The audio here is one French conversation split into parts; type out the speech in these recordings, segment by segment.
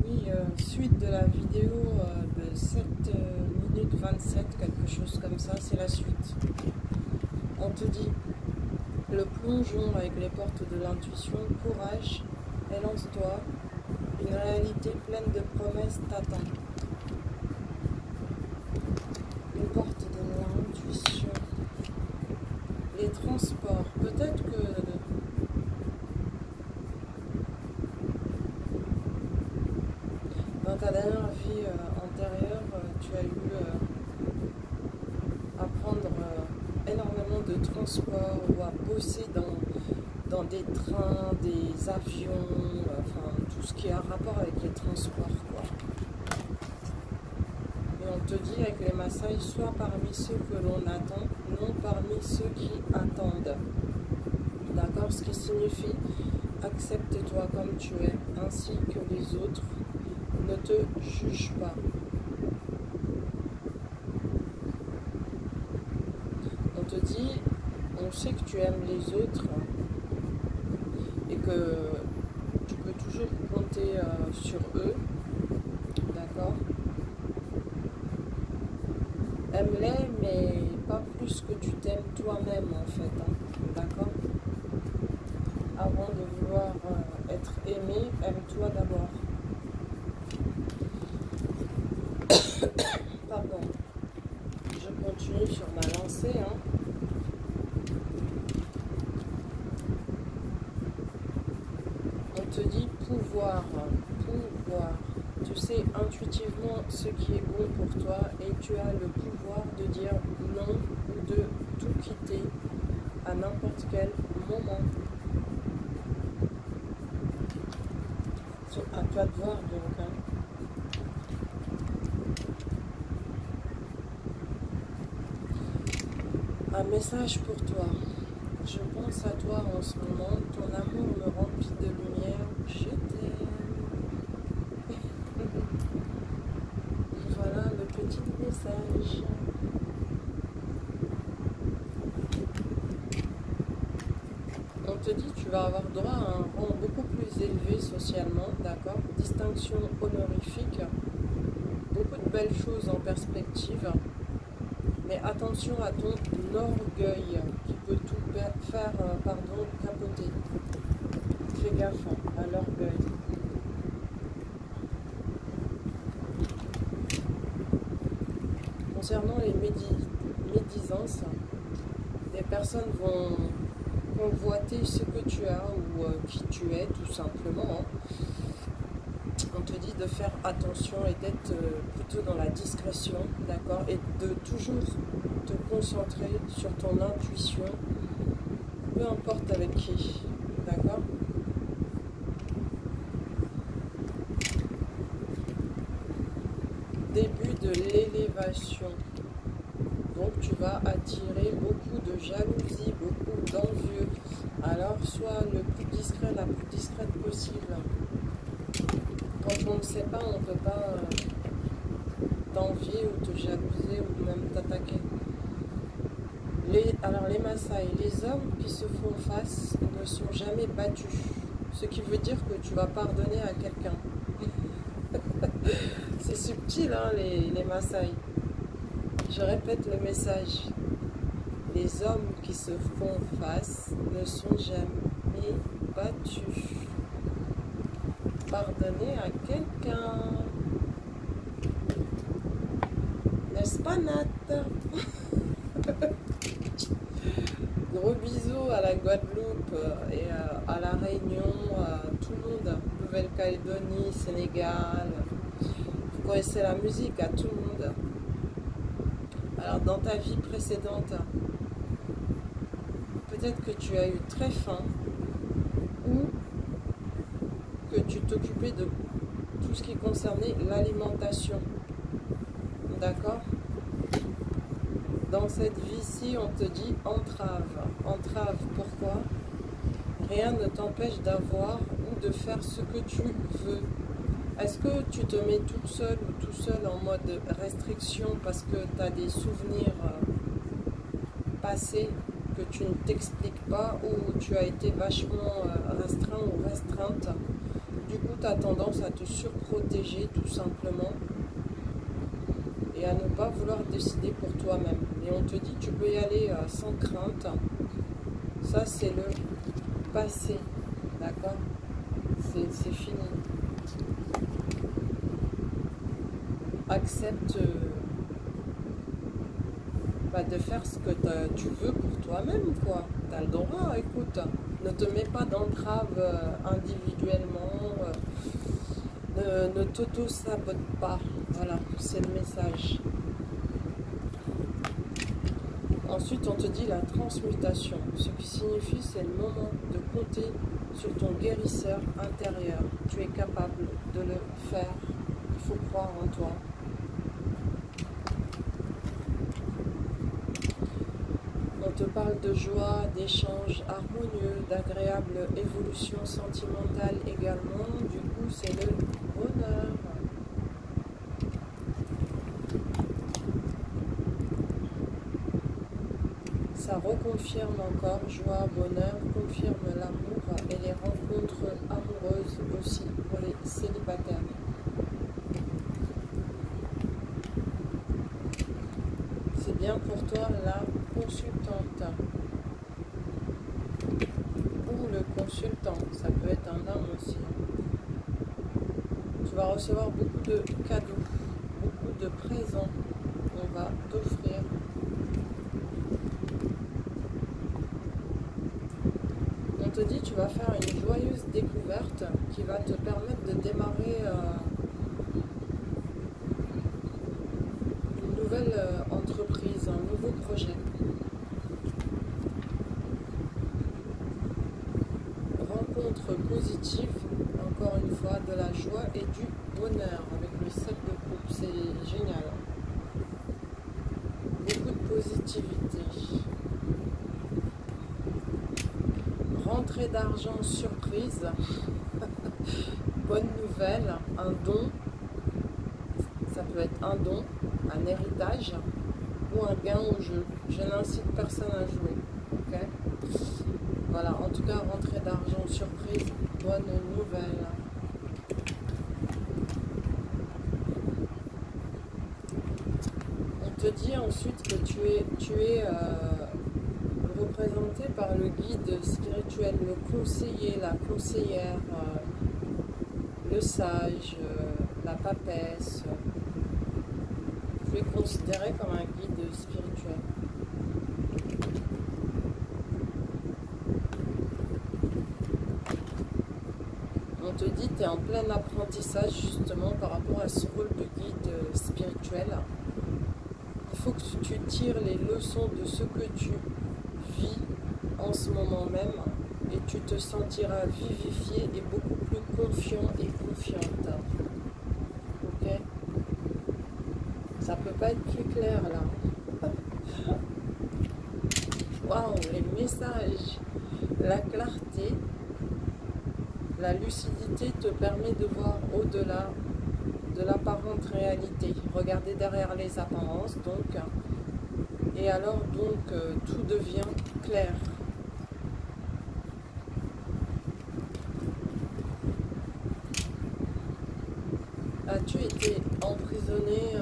Oui, suite de la vidéo de 7 minutes 27, quelque chose comme ça, c'est la suite. On te dit, le plongeon avec les portes de l'intuition, courage, élance-toi, une réalité pleine de promesses t'attend. Une porte de l'intuition, les transports, peut-être que dans ta dernière vie antérieure, tu as eu à prendre énormément de transports ou à bosser dans des trains, des avions, enfin tout ce qui a rapport avec les transports, quoi. Et on te dit avec les Maasai, sois parmi ceux que l'on attend, non parmi ceux qui attendent. D'accord? Ce qui signifie accepte-toi comme tu es, ainsi que les autres. Ne te juge pas. On te dit, on sait que tu aimes les autres et que tu peux toujours compter sur eux. D'accord? Aime-les, mais pas plus que tu t'aimes toi-même en fait. Hein. D'accord? Avant de vouloir être aimé, aime-toi d'abord. Pardon. Je continue sur ma lancée. Hein. On te dit pouvoir, pouvoir. Tu sais intuitivement ce qui est bon pour toi et tu as le pouvoir de dire non ou de tout quitter à n'importe quel moment. À toi de voir donc. Hein. Un message pour toi. Je pense à toi en ce moment. Ton amour me remplit de lumière. Je t'aime. Voilà le petit message. On te dit tu vas avoir droit à un rang beaucoup plus élevé socialement, d'accord? Distinction honorifique. Beaucoup de belles choses en perspective. Mais attention à ton orgueil qui peut tout faire capoter. Fais gaffe à l'orgueil. Concernant les médisances, les personnes vont convoiter ce que tu as ou qui tu es tout simplement. Hein. On te dit de faire attention et d'être plutôt dans la discrétion, d'accord, et de toujours te concentrer sur ton intuition, peu importe avec qui, d'accord. Début de l'élévation, donc tu vas attirer beaucoup de jalousie, beaucoup d'envieux, alors sois le plus discret, la plus discrète possible. Quand on ne sait pas, on ne peut pas t'envier ou te jalouser ou même t'attaquer. Alors les Maasai, les hommes qui se font face ne sont jamais battus. Ce qui veut dire que tu vas pardonner à quelqu'un. C'est subtil, hein, les Maasai. Je répète le message. Les hommes qui se font face ne sont jamais battus. Pardonner à quelqu'un. N'est-ce pas, Nat? Gros bisous à la Guadeloupe et à la Réunion, à tout le monde. Nouvelle-Calédonie, Sénégal. Vous connaissez la musique, à tout le monde. Alors, dans ta vie précédente, peut-être que tu as eu très faim ou que tu t'occupais de tout ce qui concernait l'alimentation. D'accord? Dans cette vie-ci, on te dit entrave. Entrave, pourquoi? Rien ne t'empêche d'avoir ou de faire ce que tu veux. Est-ce que tu te mets toute seule ou tout seul en mode restriction parce que tu as des souvenirs passés que tu ne t'expliques pas ou tu as été vachement restreint ou restreinte? Du coup, tu as tendance à te surprotéger tout simplement et à ne pas vouloir décider pour toi-même. Et on te dit tu peux y aller sans crainte. Ça c'est le passé, d'accord? C'est fini. Accepte de faire ce que tu veux pour toi-même, quoi. Tu as le droit, écoute. Ne te mets pas d'entrave individuellement. Ne t'auto-sabote pas. Voilà, c'est le message. Ensuite, on te dit la transmutation. Ce qui signifie, c'est le moment de compter sur ton guérisseur intérieur. Tu es capable de le faire. Il faut croire en toi. On te parle de joie, d'échanges harmonieux, d'agréable évolution sentimentale également. Du coup, c'est le bonheur. Ça reconfirme encore joie, bonheur, confirme l'amour et les rencontres amoureuses aussi pour les célibataires. C'est bien pour toi la consultante ou le consultant, ça peut être un homme aussi. Tu vas recevoir beaucoup de cadeaux, beaucoup de présents qu'on va t'offrir. On te dit tu vas faire une joyeuse découverte qui va te permettre de démarrer une nouvelle entreprise, un nouveau projet. Rencontre positive, encore une fois, de la joie et du bonheur avec le 7 de coupe, c'est génial. Beaucoup de positivité. Rentrée d'argent surprise, bonne nouvelle, un don, ça peut être un don, un héritage ou un gain au jeu. Je n'incite personne à jouer, ok? Voilà, en tout cas, rentrée d'argent surprise, bonne nouvelle. On te dit ensuite que tu es représenté par le guide spirituel, le conseiller, la conseillère, le sage, la papesse. Tu es considéré comme un guide spirituel. On te dit que tu es en plein apprentissage justement par rapport à ce rôle de guide spirituel. Il faut que tu tires les leçons de ce que tu vis en ce moment même et tu te sentiras vivifié et beaucoup plus confiant et confiante. Ok? Ça peut pas être plus clair là. Waouh, les messages, la clarté, la lucidité te permet de voir au-delà de l'apparente réalité. Regardez derrière les apparences donc. Et alors donc tout devient clair. As-tu été emprisonné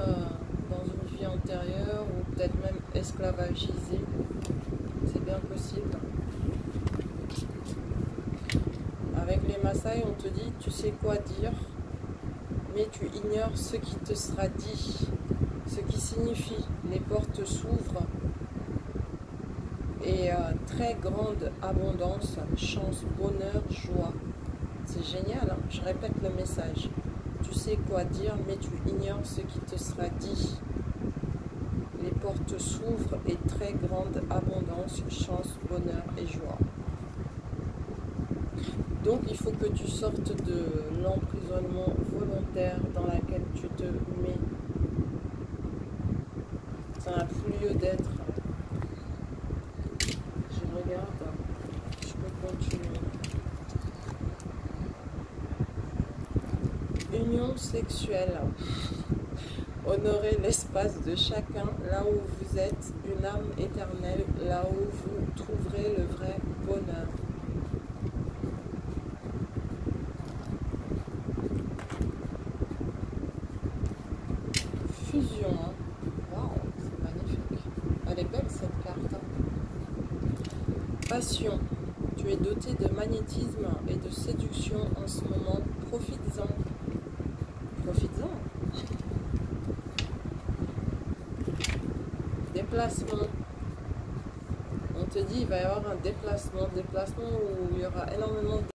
dans une vie antérieure ou peut-être même esclavagisé? C'est bien possible. Avec les Maasai, on te dit tu sais quoi dire, mais tu ignores ce qui te sera dit. Ce qui signifie les portes s'ouvrent et très grande abondance, chance, bonheur, joie. C'est génial, hein? Je répète le message. Tu sais quoi dire, mais tu ignores ce qui te sera dit. Les portes s'ouvrent et très grande abondance, chance, bonheur et joie. Donc il faut que tu sortes de l'emprisonnement volontaire dans laquelle tu te mets. Ça n'a plus lieu d'être. Je regarde, je peux continuer. Union sexuelle. Honorez l'espace de chacun là où vous êtes, une âme éternelle, là où vous trouverez le vrai bonheur. fusion. Hein. Waouh, c'est magnifique. Elle est belle cette carte. Hein. Passion. Tu es doté de magnétisme et de séduction en ce moment. Profites-en. Profites-en. Déplacement. On te dit il va y avoir un déplacement où il y aura énormément de